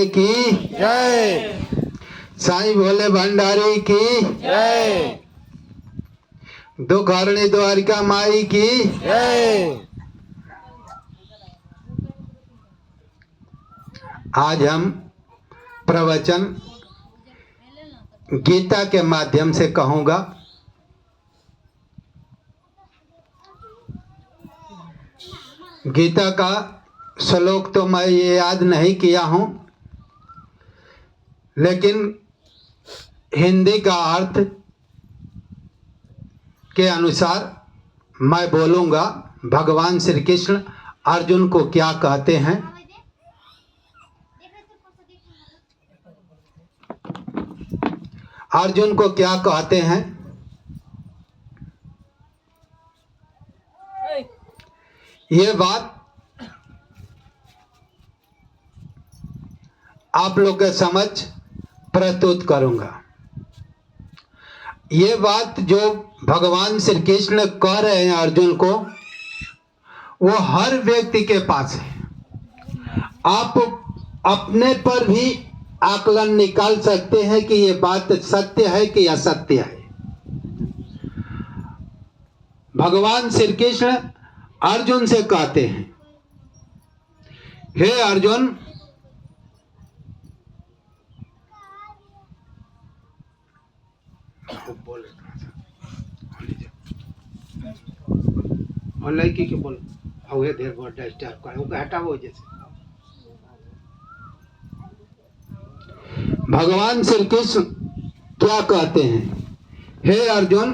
की जय। साईं भोले भंडारी की जय। दुखहरणी द्वारिका माई की जय। आज हम प्रवचन गीता के माध्यम से कहूँगा। गीता का श्लोक तो मैं ये याद नहीं किया हूँ, लेकिन हिंदी का अर्थ के अनुसार मैं बोलूँगा। भगवान श्री कृष्ण अर्जुन को क्या कहते हैं। अर्जुन को क्या कहते हैं, ये बात आप लोग के समझ प्रस्तुत करूंगा। ये बात जो भगवान श्री कृष्ण कह रहे हैं अर्जुन को, वो हर व्यक्ति के पास है। आप अपने पर भी आकलन निकाल सकते हैं कि ये बात सत्य है कि असत्य है। भगवान श्री कृष्ण अर्जुन से कहते हैं, हे अर्जुन, लड़की के बोल देर बहुत डिस्टर्ब करे वो हटाओ। जैसे भगवान श्री कृष्ण क्या कहते हैं, हे अर्जुन,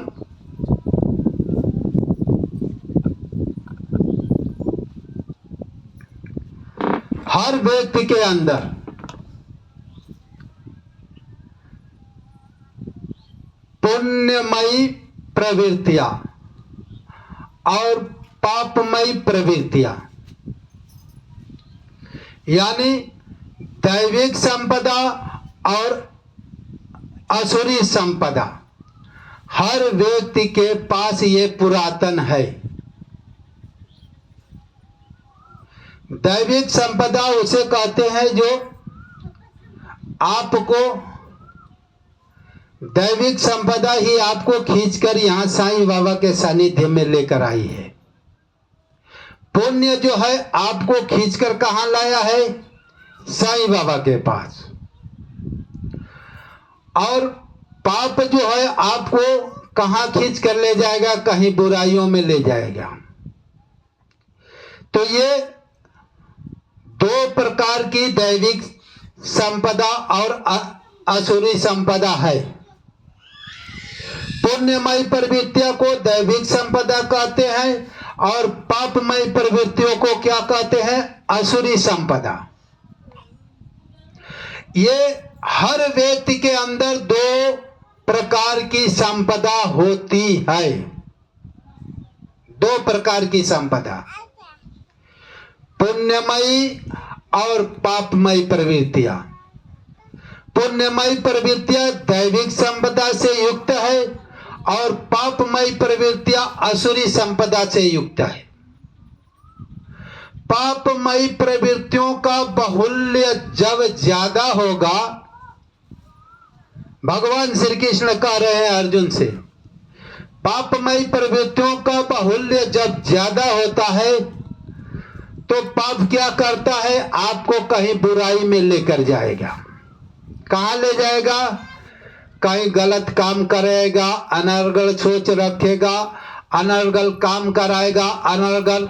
हर व्यक्ति के अंदर पुण्यमयी प्रवृत्तियां और पापमयी प्रवृत्तियां, यानी दैविक संपदा और असुरी संपदा, हर व्यक्ति के पास ये पुरातन है। दैविक संपदा उसे कहते हैं जो आपको, दैविक संपदा ही आपको खींचकर यहाँ साईं बाबा के सानिध्य में लेकर आई है। पुण्य जो है आपको खींचकर कहाँ लाया है, साईं बाबा के पास। और पाप जो है आपको कहाँ खींच कर ले जाएगा, कहीं बुराइयों में ले जाएगा। तो ये दो प्रकार की दैविक संपदा और असुरी संपदा है। पुण्यमयी प्रवृत्तियों को दैविक संपदा कहते हैं और पापमयी प्रवृत्तियों को क्या कहते हैं, असुरी संपदा। ये हर व्यक्ति के अंदर दो प्रकार की संपदा होती है। दो प्रकार की संपदा, पुण्यमयी और पापमयी प्रवृत्तियां। पुण्यमयी प्रवृत्तियां दैविक संपदा से युक्त है और पापमयी प्रवृत्तियां असुरी संपदा से युक्त है। पापमयी प्रवृत्तियों का बाहुल्य जब ज्यादा होगा, भगवान श्री कृष्ण कह रहे हैं अर्जुन से, पापमयी प्रवृत्तियों का बाहुल्य जब ज्यादा होता है तो पाप क्या करता है, आपको कहीं बुराई में लेकर जाएगा। कहाँ ले जाएगा, कहीं गलत काम करेगा, अनर्गल सोच रखेगा, अनर्गल काम कराएगा, अनर्गल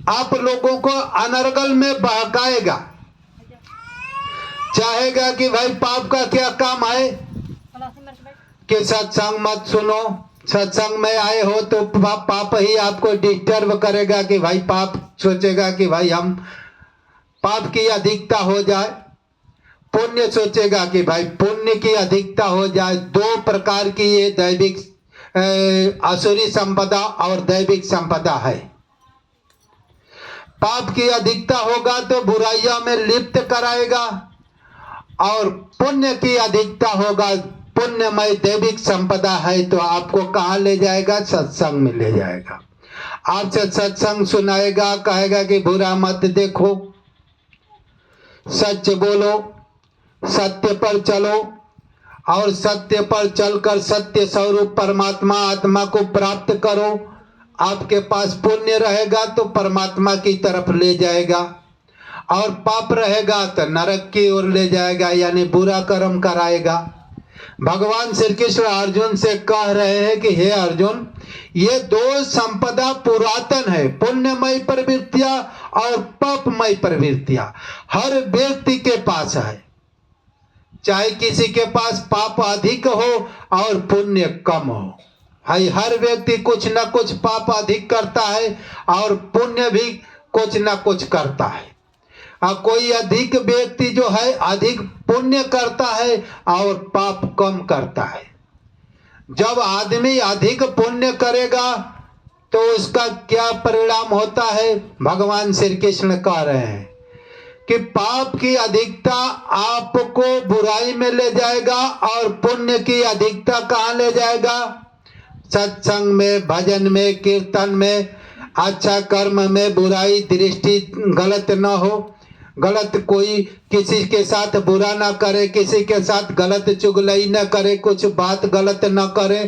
आप लोगों को अनर्गल में बहकाएगा। चाहेगा कि भाई पाप का क्या काम है कि सत्संग मत सुनो, सत्संग में आए हो तो पाप ही आपको डिस्टर्ब करेगा कि भाई पाप, सोचेगा कि भाई हम पाप की अधिकता हो जाए, पुण्य सोचेगा कि भाई पुण्य की अधिकता हो जाए। दो प्रकार की ये दैविक असुरी संपदा और दैविक संपदा है। पाप की अधिकता होगा तो बुराइयों में लिप्त कराएगा और पुण्य की अधिकता होगा, पुण्यमय दैविक संपदा है तो आपको कहाँ ले जाएगा, सत्संग में ले जाएगा। आपसे सत्संग सुनाएगा, कहेगा कि बुरा मत देखो, सच बोलो, सत्य पर चलो, और सत्य पर चलकर सत्य स्वरूप परमात्मा आत्मा को प्राप्त करो। आपके पास पुण्य रहेगा तो परमात्मा की तरफ ले जाएगा, और पाप रहेगा तो नरक की ओर ले जाएगा, यानी बुरा कर्म कराएगा। भगवान श्री कृष्ण अर्जुन से कह रहे हैं कि हे अर्जुन, ये दो संपदा पुरातन है, पुण्यमय प्रवृत्तियां और पापमय प्रवृत्तियां हर व्यक्ति के पास है। चाहे किसी के पास पाप अधिक हो और पुण्य कम हो, हर व्यक्ति कुछ न कुछ पाप अधिक करता है और पुण्य भी कुछ न कुछ करता है। कोई अधिक व्यक्ति जो है अधिक पुण्य करता है और पाप कम करता है। जब आदमी अधिक पुण्य करेगा तो उसका क्या परिणाम होता है, भगवान श्री कृष्ण कह रहे हैं कि पाप की अधिकता आपको बुराई में ले जाएगा और पुण्य की अधिकता कहाँ ले जाएगा, सत्संग में, भजन में, कीर्तन में, अच्छा कर्म में। बुराई दृष्टि गलत न हो, गलत कोई किसी के साथ बुरा ना करे, किसी के साथ गलत चुगलई न करे, कुछ बात गलत न करे,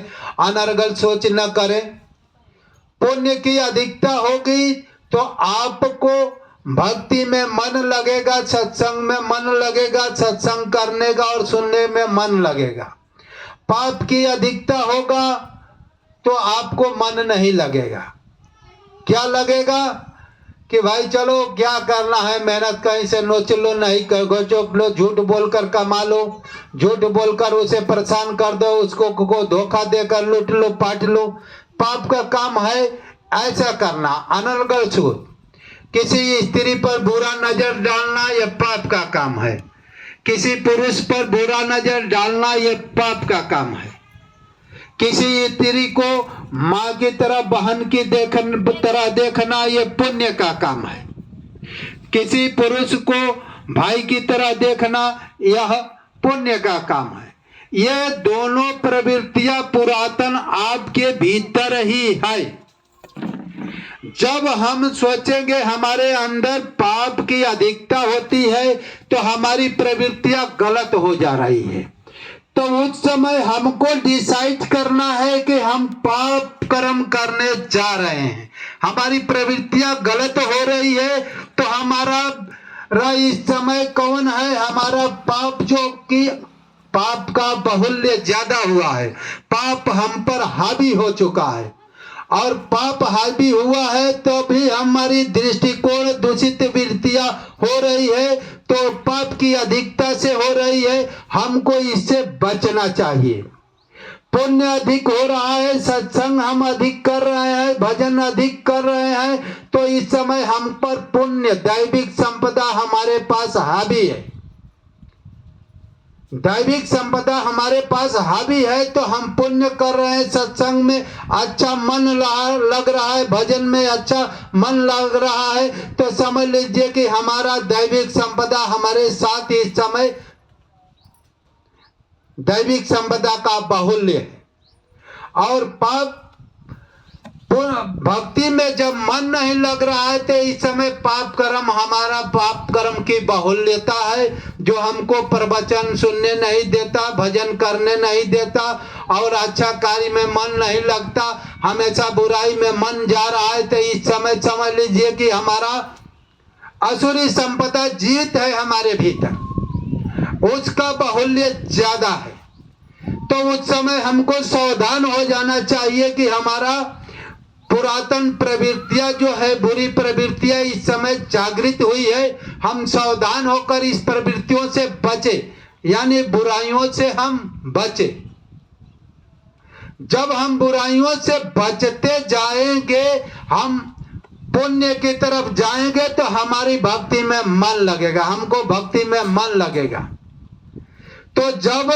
अनर्गल सोच न करे। पुण्य की अधिकता होगी तो आपको भक्ति में मन लगेगा, सत्संग में मन लगेगा, सत्संग करने का और सुनने में मन लगेगा। पाप की अधिकता होगा तो आपको मन नहीं लगेगा। क्या लगेगा कि भाई चलो क्या करना है, मेहनत कहीं से नोच लो, नहीं गोचोक लो, झूठ बोलकर कमा लो, झूठ बोलकर उसे परेशान कर दो, उसको को धोखा देकर लूट लो, पाट लो। पाप का काम है ऐसा करना, अनर्गल छूत। किसी स्त्री पर बुरा नजर डालना यह पाप का काम है, किसी पुरुष पर बुरा नजर डालना यह पाप का काम है। किसी स्त्री को माँ की तरह, बहन की तरह देखना यह पुण्य का काम है। किसी पुरुष को भाई की तरह देखना यह पुण्य का काम है। ये दोनों प्रवृत्तियां पुरातन आपके भीतर ही है। जब हम सोचेंगे हमारे अंदर पाप की अधिकता होती है तो हमारी प्रवृत्तियां गलत हो जा रही है, तो उस समय हमको डिसाइड करना है कि हम पाप कर्म करने जा रहे हैं। हमारी प्रवृत्तियां गलत हो रही है तो हमारा इस समय कौन है, हमारा पाप, जो कि पाप का बाहुल्य ज्यादा हुआ है, पाप हम पर हावी हो चुका है। और पाप हावी हुआ है तो भी हमारी दृष्टिकोण दूषित वृत्तियां हो रही है, तो पाप की अधिकता से हो रही है। हमको इससे बचना चाहिए। पुण्य अधिक हो रहा है, सत्संग हम अधिक कर रहे हैं, भजन अधिक कर रहे हैं, तो इस समय हम पर पुण्य दैविक संपदा हमारे पास हावी है। दैविक संपदा हमारे पास हावी है तो हम पुण्य कर रहे हैं, सत्संग में अच्छा मन लग रहा है, भजन में अच्छा मन लग रहा है, तो समझ लीजिए कि हमारा दैविक संपदा हमारे साथ इस समय दैविक संपदा का बाहुल्य है। और पाप भक्ति में जब मन नहीं लग रहा है तो इस समय पाप कर्म, हमारा पाप कर्म की बाहुल्यता है, जो हमको प्रवचन सुनने नहीं देता, भजन करने नहीं देता, और अच्छा कार्य में मन नहीं लगता, हमेशा बुराई में मन जा रहा है। तो इस समय समझ लीजिए कि हमारा असुरी संपदा जीत है हमारे भीतर, उसका बाहुल्य ज्यादा है। तो उस समय हमको सावधान हो जाना चाहिए कि हमारा पुरातन प्रवृत्तियां जो है, बुरी प्रवृत्तियां इस समय जागृत हुई है, हम सावधान होकर इस प्रवृत्तियों से बचे, यानी बुराइयों से हम बचे। जब हम बुराइयों से बचते जाएंगे, हम पुण्य की तरफ जाएंगे, तो हमारी भक्ति में मन लगेगा, हमको भक्ति में मन लगेगा। तो जब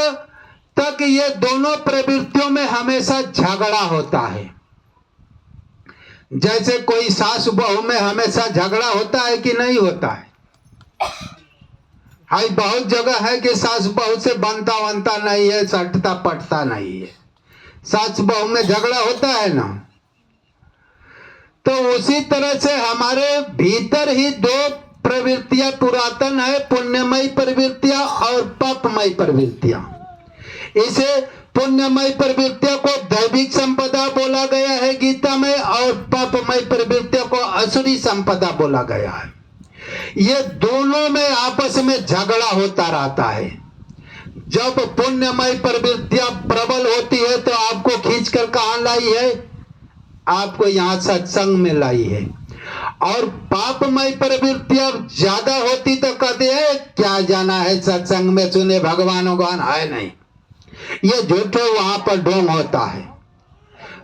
तक ये दोनों प्रवृत्तियों में हमेशा झगड़ा होता है, जैसे कोई सास बहू में हमेशा झगड़ा होता है कि नहीं होता है? हाई बहुत जगह है कि सास बहू से बनता वनता नहीं है, सटता पटता नहीं है, सास बहू में झगड़ा होता है ना। तो उसी तरह से हमारे भीतर ही दो प्रवृत्तियां पुरातन है, पुण्यमयी प्रवृत्तियां और पापमयी प्रवृत्तियां। इसे पुण्यमय प्रवृत्तियों को दैविक संपदा बोला गया है गीता में, और पापमय प्रवृत्तियों को असुरी संपदा बोला गया है। ये दोनों में आपस में झगड़ा होता रहता है। जब पुण्यमय प्रवृत्तियां प्रबल होती है तो आपको खींचकर कहां लाई है? आपको यहाँ सत्संग में लाई है। और पापमय प्रवृत्तियां ज्यादा होती तो कहते हैं क्या जाना है सत्संग में, सुने भगवान भगवान है नहीं, ये झूठो वहां पर ढोंग होता है।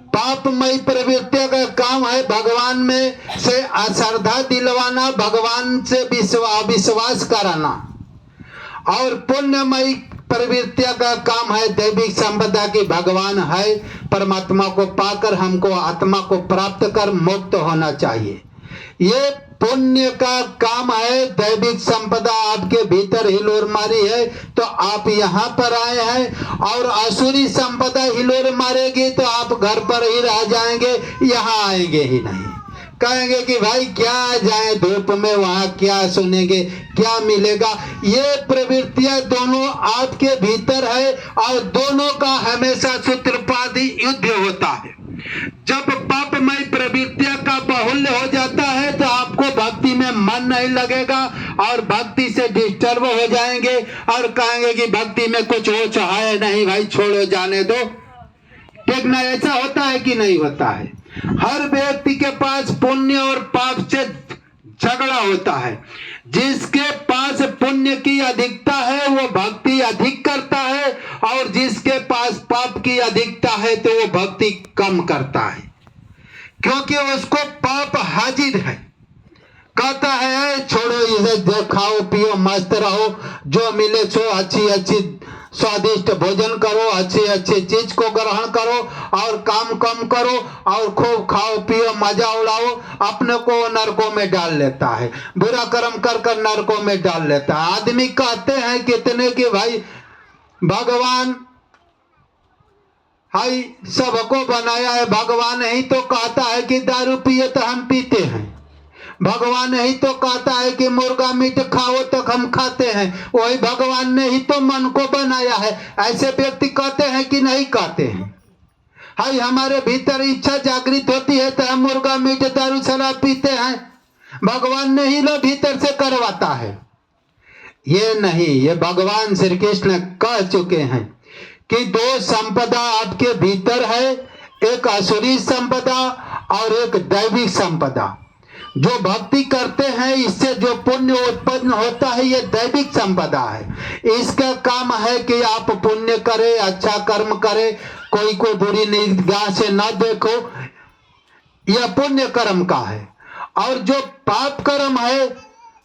पापमय प्रवृत्तियों का काम है भगवान में से अश्रद्धा दिलवाना, भगवान से विश्वास कराना। और पुण्यमय प्रवृत्तियों का काम है दैविक संपदा की भगवान है, परमात्मा को पाकर हमको आत्मा को प्राप्त कर मुक्त होना चाहिए। ये पुण्य का काम है, दैविक संपदा आपके भीतर हिलोर मारी है तो आप यहाँ पर आए हैं, और असुरी संपदा हिलोर मारेगी तो आप घर पर ही रह जाएंगे, यहाँ आएंगे ही नहीं। कहेंगे कि भाई क्या जाए धूप में, वहां क्या सुनेंगे, क्या मिलेगा। ये प्रवृत्तियां दोनों आपके भीतर है और दोनों का हमेशा सूत्रपाती युद्ध होता है। जब पापमय प्रवृत्तियां का बाहुल्य हो जाता है तो आपको भक्ति में मन नहीं लगेगा और भक्ति से डिस्टर्ब हो जाएंगे और कहेंगे कि भक्ति में कुछ हो चाहे नहीं, भाई छोड़ो जाने दो। ठीक ना? ऐसा होता है कि नहीं होता है? हर व्यक्ति के पास पुण्य और पाप से झगड़ा होता है। जिसके पास पुण्य की अधिकता है वो भक्ति अधिक करता है, और जिसके पास पाप की अधिकता है तो वो भक्ति कम करता है, क्योंकि उसको पाप हाजिर है। कहता है छोड़ो इसे, जो खाओ पियो मस्त रहो, जो मिले सो अच्छी अच्छी स्वादिष्ट भोजन करो, अच्छी अच्छी चीज को ग्रहण करो और काम कम करो और खूब खाओ पियो मजा उड़ाओ। अपने को नरकों में डाल लेता है, बुरा कर्म कर कर नरकों में डाल लेता है। आदमी कहते हैं कितने कि भाई भगवान हाई सबको बनाया है, भगवान ही तो कहता है कि दारू पिए तो हम पीते हैं, भगवान ही तो कहता है कि मुर्गा मीट खाओ तो हम खाते हैं, वही भगवान ने ही तो मन को बनाया है। ऐसे व्यक्ति कहते हैं कि नहीं कहते हैं? हाय हमारे भीतर इच्छा जागृत होती है तो हम मुर्गा मीट दारू शराब पीते हैं, भगवान ने ही लो भीतर से करवाता है। ये नहीं, ये भगवान श्री कृष्ण कह चुके हैं कि दो संपदा आपके भीतर है, एक असुरी संपदा और एक दैविक संपदा। जो भक्ति करते हैं इससे जो पुण्य उत्पन्न होता है ये दैविक संपदा है। इसका काम है कि आप पुण्य करें, अच्छा कर्म करें, कोई को बुरी निगाह से ना देखो, यह पुण्य कर्म का है। और जो पाप कर्म है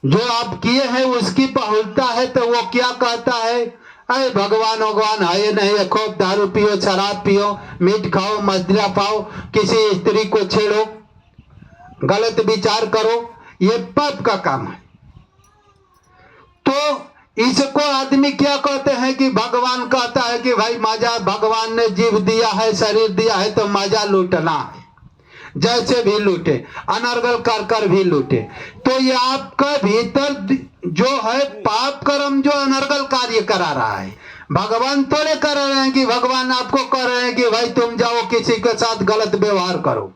जो आप किए हैं उसकी बहुलता है तो वो क्या कहता है? अरे भगवान भगवान है नहीं, खूब दारू पियो, शराब पियो, मीट खाओ, मदिरा पाओ, किसी स्त्री को छेड़ो, गलत विचार करो, ये पाप का काम है। तो इसको आदमी क्या कहते हैं कि भगवान कहता है कि भाई मजा, भगवान ने जीव दिया है, शरीर दिया है तो मजा लूटना है, जैसे भी लूटे, अनर्गल कर कर भी लूटे। तो ये आपका भीतर जो है पाप कर्म जो अनर्गल कार्य करा रहा है, भगवान थोड़े कर रहे हैं कि भगवान आपको कह रहे हैं कि भाई तुम जाओ किसी के साथ गलत व्यवहार करो।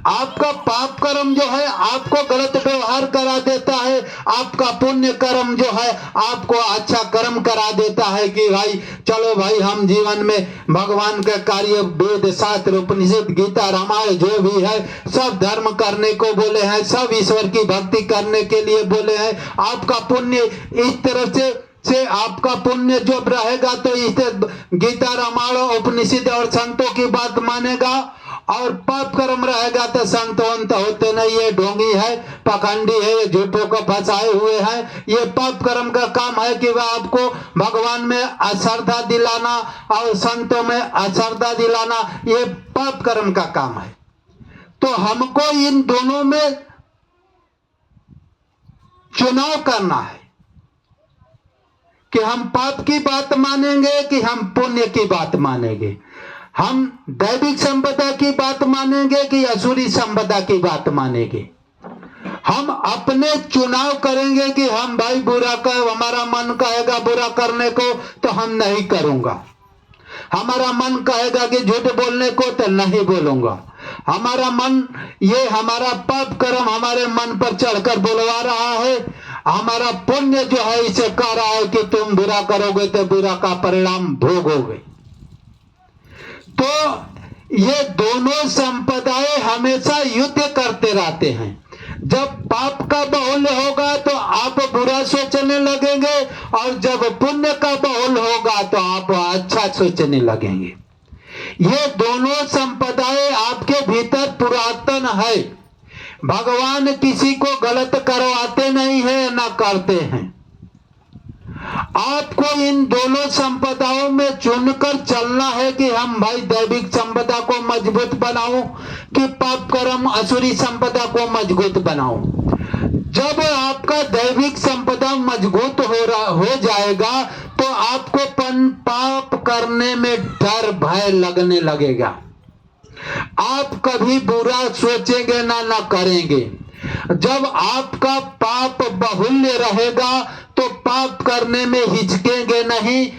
आपका पाप कर्म जो है आपको गलत व्यवहार करा देता है, आपका पुण्य कर्म जो है आपको अच्छा कर्म करा देता है कि भाई चलो भाई हम जीवन में भगवान के कार्य, वेद शास्त्र उपनिषद गीता रामायण जो भी है सब धर्म करने को बोले हैं, सब ईश्वर की भक्ति करने के लिए बोले हैं। आपका पुण्य इस तरह से आपका पुण्य जो रहेगा तो इसे गीता रामायण उपनिषद और संतों की बात मानेगा, और पाप कर्म रहेगा तो संत वंत होते नहीं, ये ढोंगी है, पखंडी है, ये झूठों को फंसाए हुए हैं। ये पाप कर्म का काम है कि वह आपको भगवान में अश्रद्धा दिलाना और संतों में अश्रद्धा दिलाना, ये पाप कर्म का काम है। तो हमको इन दोनों में चुनाव करना है कि हम पाप की बात मानेंगे कि हम पुण्य की बात मानेंगे। हम दैविक संपदा की बात मानेंगे कि असुरी संपदा की बात मानेंगे? हम अपने चुनाव करेंगे कि हम भाई बुरा का, हमारा मन कहेगा बुरा करने को तो हम नहीं करूंगा, हमारा मन कहेगा कि झूठ बोलने को तो नहीं बोलूंगा, हमारा मन, ये हमारा पाप कर्म हमारे मन पर चढ़कर बुलवा रहा है, हमारा पुण्य जो है इसे कह रहा है कि तुम बुरा करोगे तो बुरा का परिणाम भोगोगे। तो ये दोनों संप्रदाय हमेशा युद्ध करते रहते हैं। जब पाप का बाहुल्य होगा तो आप बुरा सोचने लगेंगे, और जब पुण्य का बाहुल्य होगा तो आप अच्छा सोचने लगेंगे। ये दोनों संप्रदाय आपके भीतर पुरातन है। भगवान किसी को गलत करवाते नहीं है, ना करते हैं। आपको इन दोनों संपदाओं में चुनकर चलना है कि हम भाई दैविक संपदा को मजबूत बनाऊं कि पाप कर्म असुरी संपदा को मजबूत बनाऊं। जब आपका दैविक संपदा मजबूत हो जाएगा तो आपको पाप करने में डर भय लगने लगेगा। आप कभी बुरा सोचेंगे ना करेंगे। जब आपका पाप बाहुल्य रहेगा तो पाप करने में हिचकेंगे नहीं,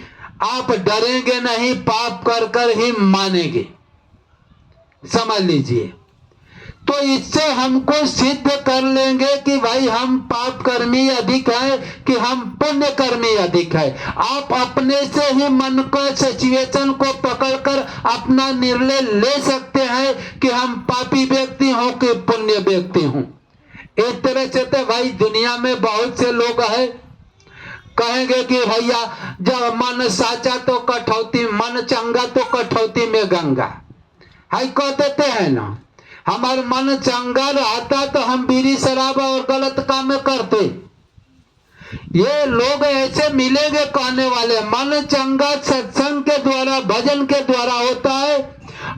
आप डरेंगे नहीं, पाप कर कर ही मानेंगे। समझ लीजिए। तो इससे हमको सिद्ध कर लेंगे कि भाई हम पाप कर्मी अधिक है कि हम पुण्य कर्मी अधिक है। आप अपने से ही मन को, सिचुएशन को पकड़कर अपना निर्णय ले सकते हैं कि हम पापी व्यक्ति हूं कि पुण्य व्यक्ति हूं। इस तरह से तो भाई दुनिया में बहुत से लोग हैं, कहेंगे कि भैया जब मन साचा तो कठौती, मन चंगा तो कठौती में गंगा, हाई कह देते हैं ना। हमारा मन चंगा रहता तो हम बीड़ी शराब और गलत काम करते। ये लोग ऐसे मिलेंगे कहने वाले, मन चंगा सत्संग के द्वारा, भजन के द्वारा होता है,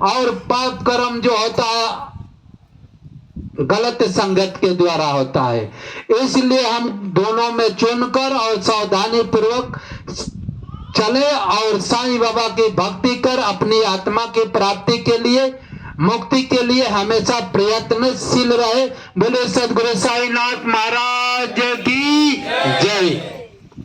और पाप कर्म जो होता है गलत संगत के द्वारा होता है। इसलिए हम दोनों में चुनकर और सावधानी पूर्वक चले और साईं बाबा की भक्ति कर अपनी आत्मा की प्राप्ति के लिए, मुक्ति के लिए हमेशा प्रयत्नशील रहे। बोले सद्गुरु साईनाथ महाराज की जय।